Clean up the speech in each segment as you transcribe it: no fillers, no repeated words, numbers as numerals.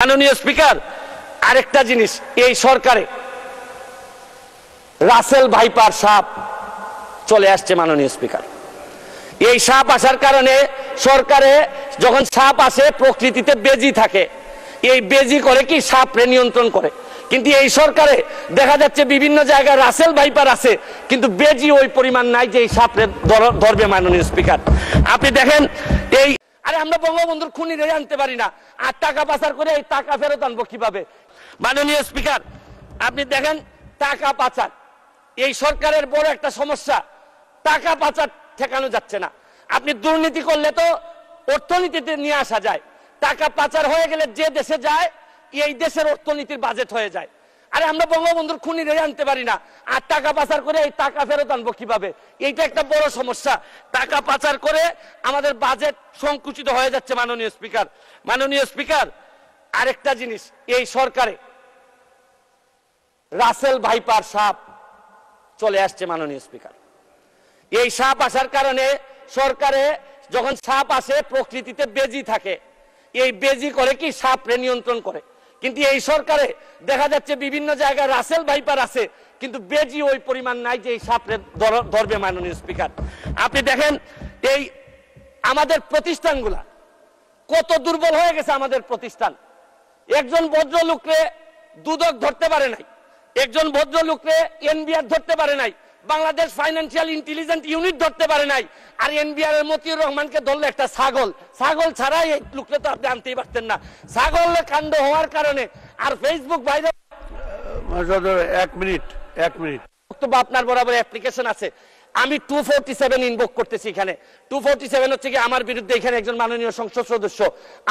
মাননীয় স্পিকার, আরেকটা জিনিস, এই সরকারে রাসেল ভাইপার সাপ চলে আসছে। মাননীয় স্পিকার, এই সাপ আসার কারণে সরকারে যখন সাপ আসে প্রকৃতিতে বেজি থাকে, এই বেজি করে কি সাপরে নিয়ন্ত্রণ করে। কিন্তু এই সরকারে দেখা যাচ্ছে বিভিন্ন জায়গায় রাসেল ভাইপার আছে, কিন্তু বেজি ওই পরিমাণ নাই যে এই সাপরে ধরবে। মাননীয় স্পিকার, আপনি দেখেন, এই আরে আমরা বঙ্গবন্ধুর খুনিরে আনতে পারি না, আর টাকা পাচার করে এই টাকা ফেরত আনবো কিভাবে? মাননীয় স্পিকার, আপনি দেখেন টাকা পাচার এই সরকারের বড় একটা সমস্যা। টাকা পাচার ঠেকানো যাচ্ছে না। আপনি দুর্নীতি করলে তো অর্থনীতিতে নিয়ে আসা যায়, টাকা পাচার হয়ে গেলে যে দেশে যায় এই দেশের অর্থনীতির বাজেট হয়ে যায়। আরে আমরা বঙ্গবন্ধুর খুনিরে আনতে পারি না, আর টাকা পাচার করে এই টাকা ফেরত আনবো কিভাবে? এইটা একটা বড় সমস্যা। টাকা পাচার করে আমাদের বাজেট সংকুচিত হয়ে যাচ্ছে। মাননীয় স্পিকার, আরেকটা জিনিস, এই সরকারে রাসেল ভাইপার সাপ চলে আসছে। মাননীয় স্পিকার, এই সাপ আসার কারণে সরকারে যখন সাপ আসে প্রকৃতিতে বেজি থাকে, এই বেজি করে কি সাপরে নিয়ন্ত্রণ করে। কিন্তু এই সরকারে দেখা যাচ্ছে বিভিন্ন জায়গায় রাসেল ভাইপার আছে, কিন্তু বেজি ওই পরিমাণ নাই যে এই সাপরে ধরবে। মাননীয় স্পিকার, আপনি দেখেন এই আমাদের প্রতিষ্ঠানগুলা কত দুর্বল হয়ে গেছে। আমাদের প্রতিষ্ঠান, একজন ভদ্রলোককে দুদক ধরতে পারে নাই, একজন ভদ্রলোককে এনবিআর ধরতে পারে নাই, বাংলাদেশ ফাইন্যান্সিয়াল ইন্টেলিজেন্স ইউনিট ধরতে পারে নাই। আর এনবিআর এর মতিউর রহমানকে ধরলে একটা ছাগল ছাড়া এই লোককে তো আপনি আনতেই পারতেন না। ছাগল কাণ্ড হওয়ার কারণে আর ফেসবুক ভাইরাল। এক মিনিট বক্তব্য আপনার বরাবর অ্যাপ্লিকেশন আছে। আমি 247 ইনভোক করতেছি। এখানে 247 হচ্ছে কি আমার বিরুদ্ধে, এখানে একজন মাননীয় সংসদ সদস্য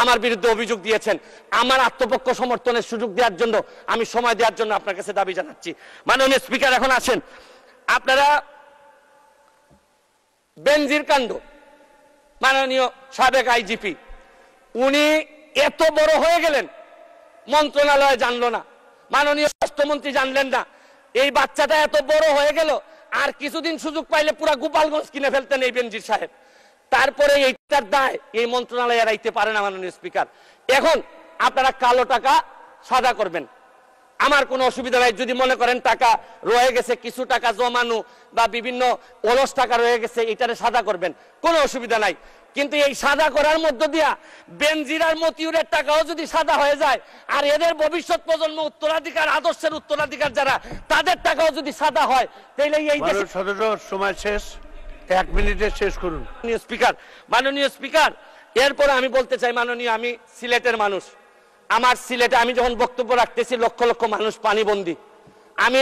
আমার বিরুদ্ধে অভিযোগ দিয়েছেন। আমার আত্মপক্ষ সমর্থনের সুযোগ দেওয়ার জন্য, আমি সময় দেওয়ার জন্য আপনার কাছে দাবি জানাচ্ছি। মাননীয় স্পিকার, এখন আসেন আপনারা বেনজির কাণ্ড, মাননীয় সাবেক আইজিপি উনি এত বড় হয়ে গেলেন, মন্ত্রণালয় জানলো না, মাননীয় স্বাস্থ্যমন্ত্রী জানলেন না। এই বাচ্চাটা এত বড় হয়ে গেল, আর কিছুদিন সুযোগ পাইলে পুরা গোপালগঞ্জ কিনে ফেলতেন এই বেনজির সাহেব। তারপরে এইটার দায় এই মন্ত্রণালয় এড়াইতে পারে না। মাননীয় স্পিকার, এখন আপনারা কালো টাকা সাদা করবেন, আমার কোনো অসুবিধা নাই। যদি মনে করেন টাকা রয়ে গেছে, কিছু টাকা জমানো বা বিভিন্ন অলস টাকা রয়ে গেছে, এটারে সাদা করবেন, কোনো অসুবিধা নাই। কিন্তু এই সাদা করার মধ্য দিয়া বেনজির আর মতিউরের টাকাও যদি সাদা হয়ে যায়, আর এদের ভবিষ্যৎ প্রজন্ম উত্তরাধিকার, আদর্শের উত্তরাধিকার যারা, তাদের টাকাও যদি সাদা হয়, তাহলে এই সময় শেষ, 1 মিনিটে শেষ করুন। মাননীয় স্পিকার, এরপরে আমি বলতে চাই, মাননীয়, আমি সিলেটের মানুষ। আমার সিলেটে আমি যখন বক্তব্য রাখতেছি লক্ষ লক্ষ মানুষ পানিবন্দী। আমি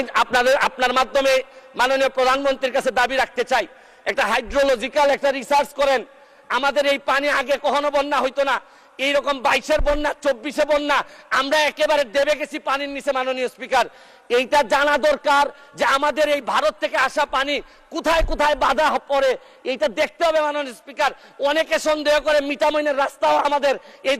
আপনার মাধ্যমে মাননীয় প্রধানমন্ত্রীর কাছে দাবি রাখতে চাই, একটা হাইড্রোলজিক্যাল একটা রিসার্চ করেন। আমাদের এই পানি আগে কখনো বন্যা হইতো না, এইরকম 22-এর বন্যা, 24-এ বন্যা, আমরা একেবারে দেবে গেছি পানির নিচে। মাননীয় স্পিকার, এইটা জানা দরকার যে আমাদের এই ভারত থেকে আসা পানি কোথায় কোথায় বাধা পড়ে, এইটা দেখতে হবে। মাননীয় স্পিকার, অনেকে সন্দেহ করে মিঠামইনের রাস্তাও আমাদের এই